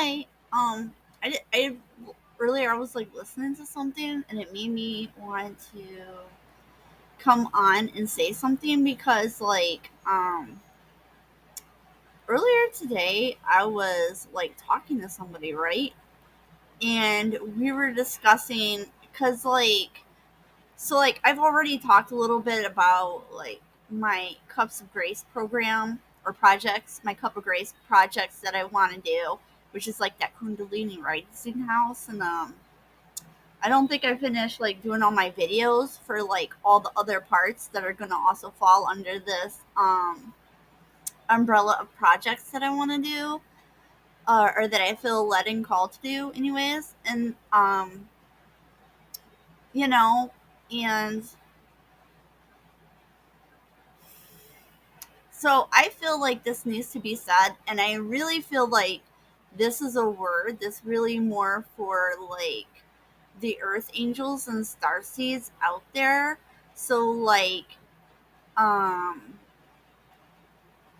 Hi. I earlier I was like listening to something and it made me want to come on and say something because earlier today I was like talking to somebody, right? And we were discussing cuz I've already talked a little bit about like my Cups of Grace program or projects, my Cup of Grace projects that I want to do, which is like that Kundalini rising house. And I don't think I finished like doing all my videos for like all the other parts that are gonna also fall under this umbrella of projects that I want to do, or that I feel led and called to do, anyways. And you know, and So I feel like this needs to be said, and I really feel like this is a word that's really more for like the earth angels and star seeds out there. So um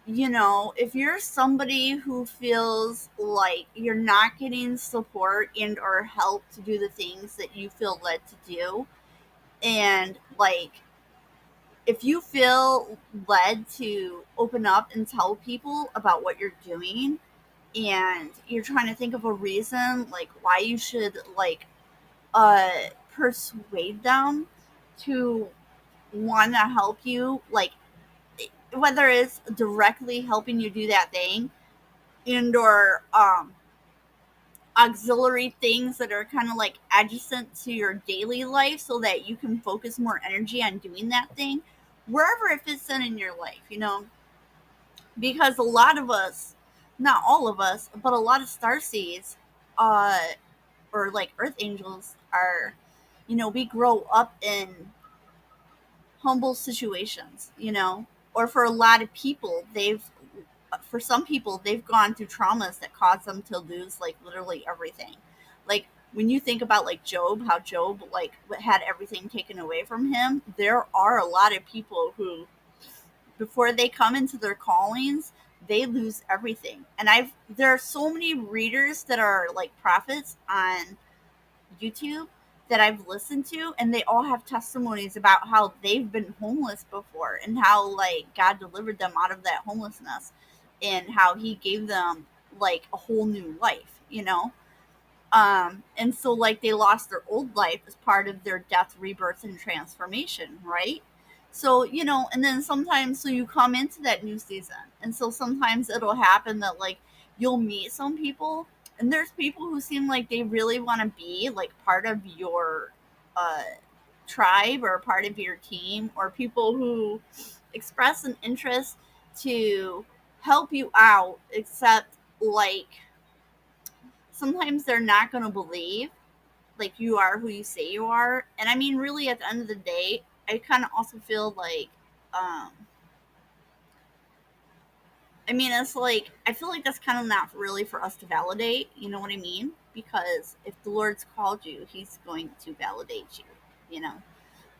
if you're somebody who feels like you're not getting support and or help to do the things that you feel led to do, and if you feel led to open up and tell people about what you're doing, and you're trying to think of a reason like why you should uh persuade them to want to help you, like whether it's directly helping you do that thing and or auxiliary things that are kind of like adjacent to your daily life so that you can focus more energy on doing that thing wherever it fits in your life, because a lot of us, not all of us, but a lot of star seeds, uh or like earth angels are, we grow up in humble situations, or for a lot of people for some people they've gone through traumas that cause them to lose like literally everything. Like when you think about like Job, how Job like had everything taken away from him, there are a lot of people who before they come into their callings, they lose everything. And there are so many readers that are like prophets on YouTube that I've listened to, and they all have testimonies about how they've been homeless before and how like God delivered them out of that homelessness and how he gave them like a whole new life. And so like they lost their old life as part of their death, rebirth, and transformation, right? So, and then sometimes so you come into that new season. And so sometimes it'll happen that like you'll meet some people, and there's people who seem like they really want to be like part of your uh tribe or part of your team, or people who express an interest to help you out, except like sometimes they're not going to believe like you are who you say you are. And I mean, really, at the end of the day, I kind of also feel like, um, I mean, it's like, I feel like that's kind of not really for us to validate, you know what I mean? Because if the Lord's called you, he's going to validate you, you know?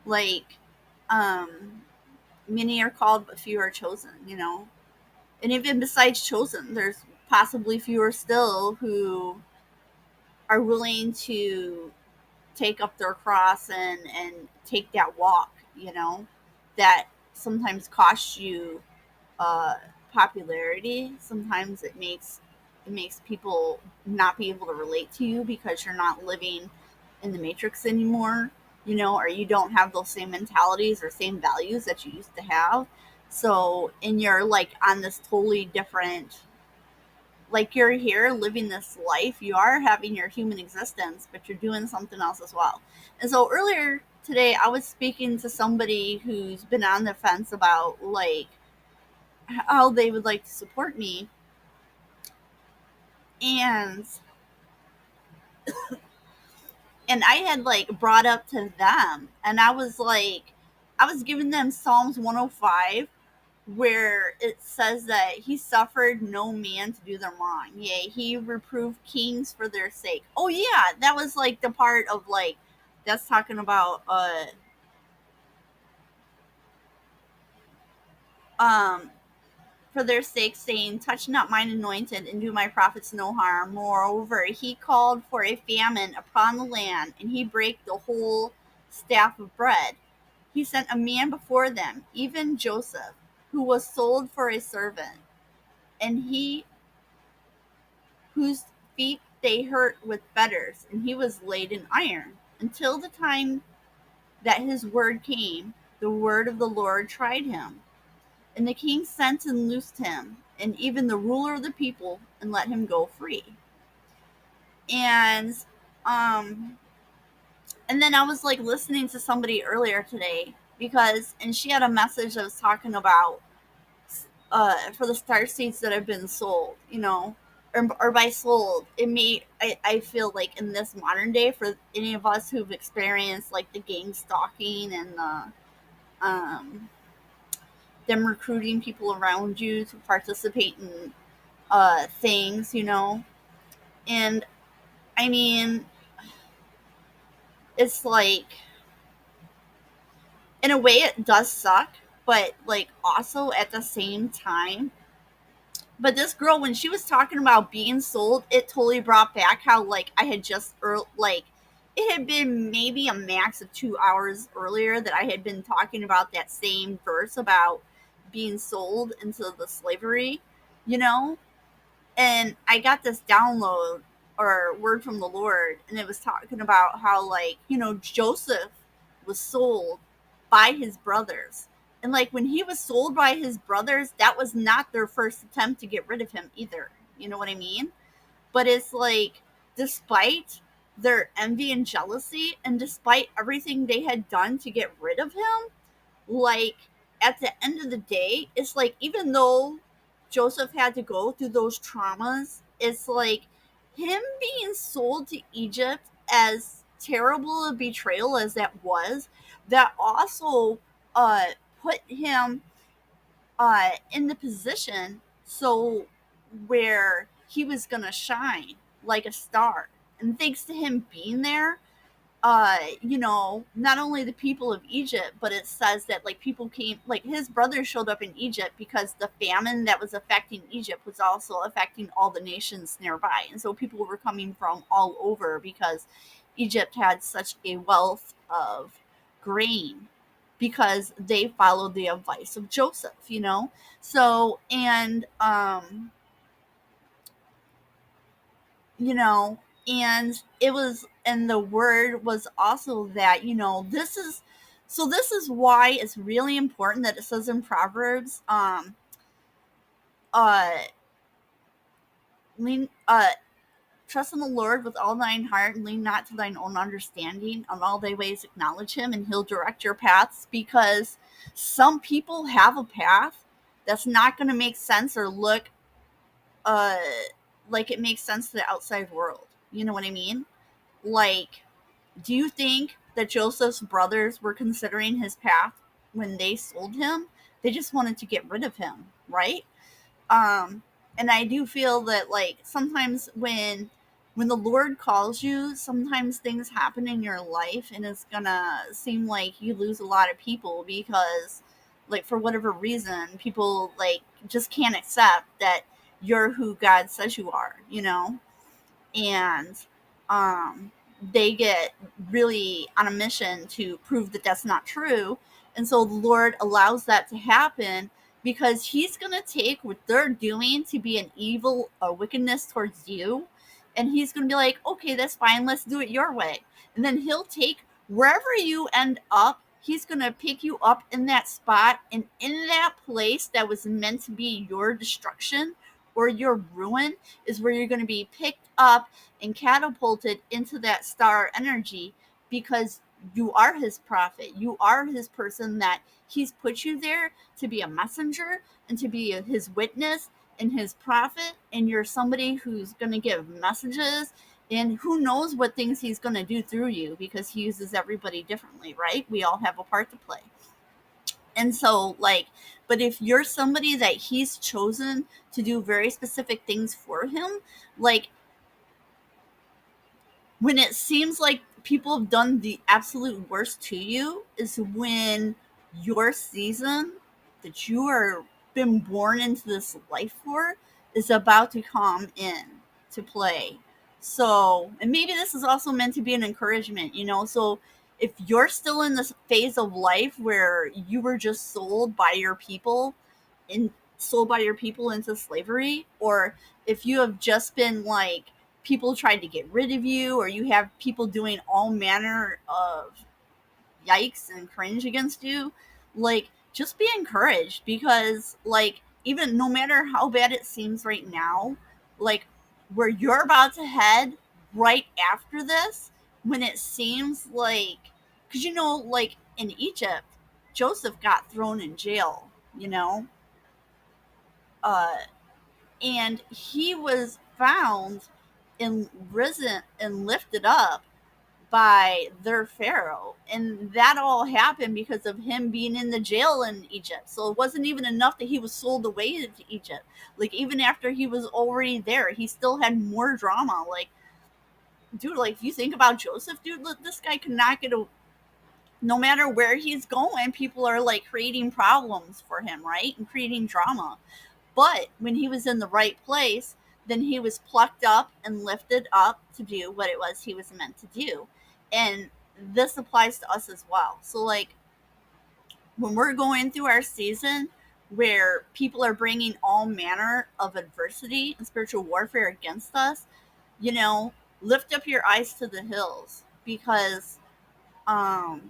Like, um, many are called, but few are chosen. And even besides chosen, there's possibly fewer still who are willing to take up their cross and take that walk, that sometimes costs you uh, popularity. Sometimes it makes people not be able to relate to you because you're not living in the matrix anymore, or you don't have those same mentalities or same values that you used to have. So, and you're like on this totally different, like you're here living this life, you are having your human existence, but you're doing something else as well. And so earlier today I was speaking to somebody who's been on the fence about like how they would like to support me, and I had like brought up to them, and I was giving them Psalms 105, where it says that he suffered no man to do them wrong. Yea, he reproved kings for their sake. Oh yeah, that was like the part of like that's talking about um for their sake, saying, touch not mine anointed, and do my prophets no harm. Moreover, he called for a famine upon the land, and he brake the whole staff of bread. He sent a man before them, even Joseph, who was sold for a servant, and he whose feet they hurt with fetters, and he was laid in iron, until the time that his word came. The word of the Lord tried him. And the king sent and loosed him, and even the ruler of the people, and let him go free. And um and then I was like listening to somebody earlier today, and she had a message that was talking about for the starseeds that have been sold, or by sold, I feel like in this modern day, for any of us who've experienced like the gang stalking and um them recruiting people around you to participate in things, and I mean, it's like, in a way it does suck, but like also at the same time. But this girl, when she was talking about being sold, it totally brought back how like I had just like it had been maybe a max of 2 hours earlier that I had been talking about that same verse about being sold into the slavery, you know and I got this download or word from the Lord, and it was talking about how, like, Joseph was sold by his brothers. And like when he was sold by his brothers, that was not their first attempt to get rid of him either. You know what I mean? But it's like, despite their envy and jealousy, and despite everything they had done to get rid of him, like, at the end of the day, it's like, even though Joseph had to go through those traumas, it's like him being sold to Egypt, as terrible a betrayal as that was, that also uh put him in the position, so where he was gonna shine like a star. And thanks to him being there, not only the people of Egypt, but it says that like people came, like his brothers showed up in Egypt because the famine that was affecting Egypt was also affecting all the nations nearby. And so people were coming from all over because Egypt had such a wealth of grain, because they followed the advice of Joseph, So, you know and the word was also that, this is why it's really important that it says in Proverbs, uh lean trust in the Lord with all thine heart, and lean not to thine own understanding. On all thy ways acknowledge him, and he'll direct your paths. Because some people have a path that's not going to make sense or look uh like it makes sense to the outside world. You know what I mean? Like, do you think that Joseph's brothers were considering his path when they sold him? They just wanted to get rid of him, right? Um, and I do feel that, like, sometimes when the Lord calls you, sometimes things happen in your life, and it's gonna seem like you lose a lot of people because, like, for whatever reason, people like just can't accept that you're who God says you are, and um, they get really on a mission to prove that that's not true. And so the Lord allows that to happen, because he's going to take what they're doing to be an evil, a wickedness towards you, and he's going to be like, okay, that's fine, let's do it your way. And then he'll take wherever you end up, he's going to pick you up in that spot, and in that place that was meant to be your destruction or your ruin is where you're going to be picked up and catapulted into that star energy, because you are his prophet. You are his person that he's put you there to be a messenger and to be his witness and his prophet. And you're somebody who's going to give messages, and who knows what things he's going to do through you, because he uses everybody differently, right? We all have a part to play. And so, like, but if you're somebody that he's chosen to do very specific things for him, like, when it seems like people have done the absolute worst to you, is when your season that you are been born into this life for is about to come in to play. So, and maybe this is also meant to be an encouragement, you know. So, if you're still in this phase of life where you were just in sold by your people into slavery, or if you have just been like people tried to get rid of you, or you have people doing all manner of yikes and cringe against you, like just be encouraged, because like even no matter how bad it seems right now, like where you're about to head right after this, when it seems like, because you know, like in Egypt, Joseph got thrown in jail, you know, uh, and he was found and risen and lifted up by their pharaoh, and that all happened because of him being in the jail in Egypt. So it wasn't even enough that he was sold away to Egypt. Like even after he was already there, he still had more drama. Like dude, like if you think about Joseph, dude, look, this guy could not get a, no matter where he's going, people are like creating problems for him, right, and creating drama. But when he was in the right place, then he was plucked up and lifted up to do what it was he was meant to do. And this applies to us as well. So, like, when we're going through our season where people are bringing all manner of adversity and spiritual warfare against us, you know, lift up your eyes to the hills, because um,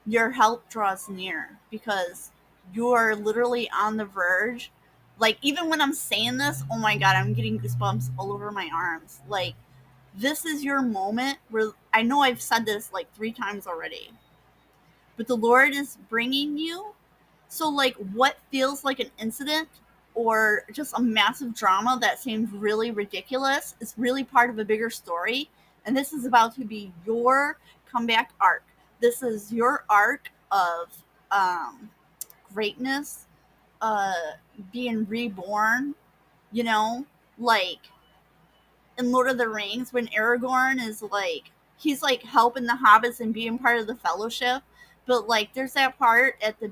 your help draws near, because you are literally on the verge. Like even when I'm saying this, oh my god, I'm getting goosebumps all over my arms. Like this is your moment where, I know I've said this like 3 times already, but the Lord is bringing you. So like what feels like an incident or just a massive drama that seems really ridiculous is really part of a bigger story, and this is about to be your comeback arc. This is your arc of um greatness, uh being reborn, you know, like in Lord of the Rings when Aragorn is like, he's like helping the hobbits and being part of the fellowship, but like there's that part at the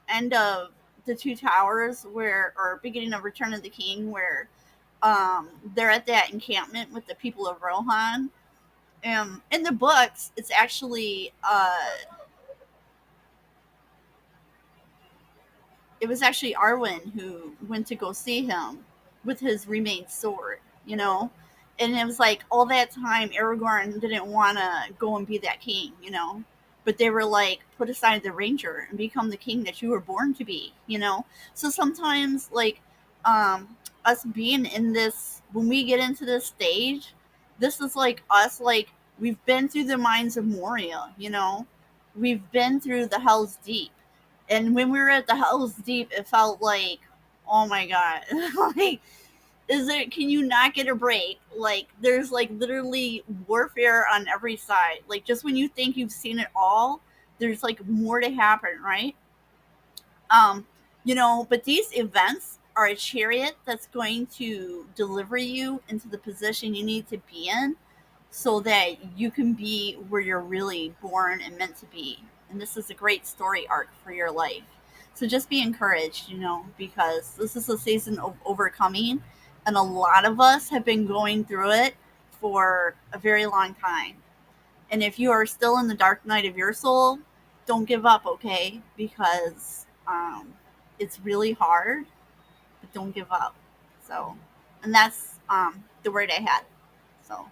end of the Two Towers where, or beginning of Return of the King, where they're at that encampment with the people of Rohan. In the books, it's actually it was actually Arwen who went to go see him with his remade sword, you know? And it was like all that time Aragorn didn't want to go and be that king, you know? But they were like, put aside the ranger and become the king that you were born to be, you know? So sometimes, like, us being in this, when we get into this stage, this is like us, like, we've been through the mines of Moria, you know? We've been through the Hell's Deep, and when we were at the Hell's Deep, it felt like, oh my god, like, is it? Can you not get a break? Like, there's like literally warfare on every side. Like, just when you think you've seen it all, there's like more to happen, right? Um, you know, but these events are a chariot that's going to deliver you into the position you need to be in so that you can be where you're really born and meant to be. And this is a great story arc for your life. So just be encouraged, you know, because this is a season of overcoming, and a lot of us have been going through it for a very long time. And if you are still in the dark night of your soul, don't give up, okay? Because it's really hard, but don't give up. So, and that's the word I had. So,